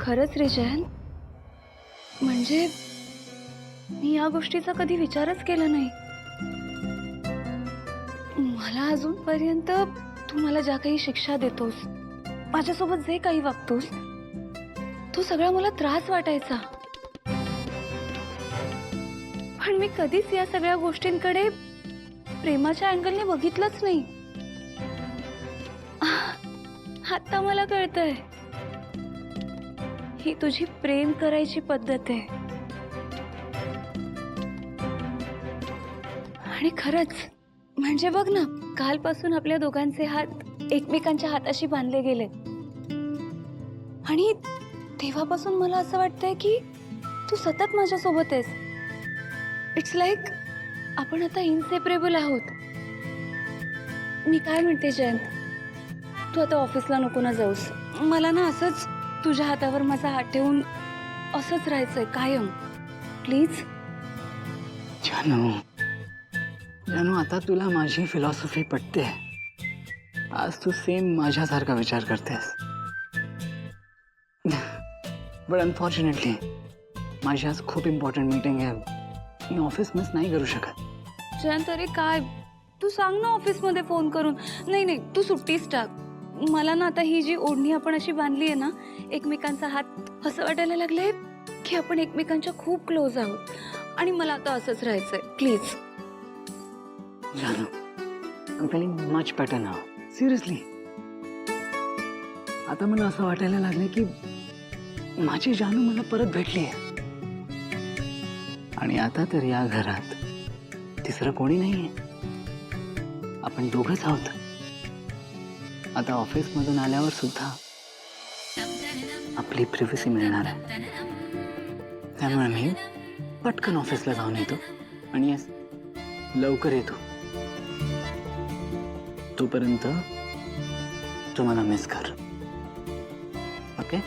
खरंच रे जयंत, म्हणजे मी या गोष्टीचा कधी विचारच केला नाही. मला अजूनपर्यंत तू मला ज्या काही शिक्षा देतोस, माझ्यासोबत जे काही वागतोस, तो सगळा मला त्रास वाटायचा. पण मी कधीच या सगळ्या गोष्टींकडे प्रेमाच्या अँगलने बघितलंच नाही. आता मला कळतंय, ही तुझी प्रेम करायची पद्धत आहे. आणि खरंच म्हणजे बघ ना, कालपासून आपल्या दोघांचे हात एकमेकांच्या हाताशी बांधले गेले आणि तेव्हापासून मला असं वाटतंय की तू सतत माझ्यासोबत आहेस. इट्स लाईक आपण आता इनसेपरेबल आहोत. मी काय म्हणते जयंत, तू आता ऑफिसला नको ना जाऊस. मला ना असंच तुझ्या हातावर माझा हात ठेवून असंच राहायचंय कायम. प्लीज. जानू, जानू, आता तुला माझी फिलॉसॉफी पटते. आज तू सेम माझ्यासारखा विचार करतेस. पण अनफॉर्च्युनेटली माझी आज खूप इम्पॉर्टंट मीटिंग आहे. मी ऑफिस मिस नाही करू शकत. जयंत अरे काय, तू सांग ना ऑफिसमध्ये फोन करून. नाही नाही, तू सुट्टीच टाक. मला ना आता ही जी ओढणी आपण अशी बांधली आहे ना एकमेकांचा हात, असं वाटायला लागले की आपण एकमेकांच्या खूप क्लोज आहोत. आणि मला आता असंच राहायचंय. प्लीज. जानू, I'm feeling much better now. Seriously. आता मला असं वाटायला लागले की माझी जानू मला परत भेटली आहे. आणि आता तर या घरात तिसरं कोणी नाहीये. आपण दोघंच आहोत. आता ऑफिसमधून आल्यावर सुद्धा आपली प्रिव्हसी मिळणार आहे. त्यामुळे मी पटकन ऑफिसला जाऊन येतो आणि येस, लवकर येतो. तोपर्यंत तू मला मिस कर. ओके?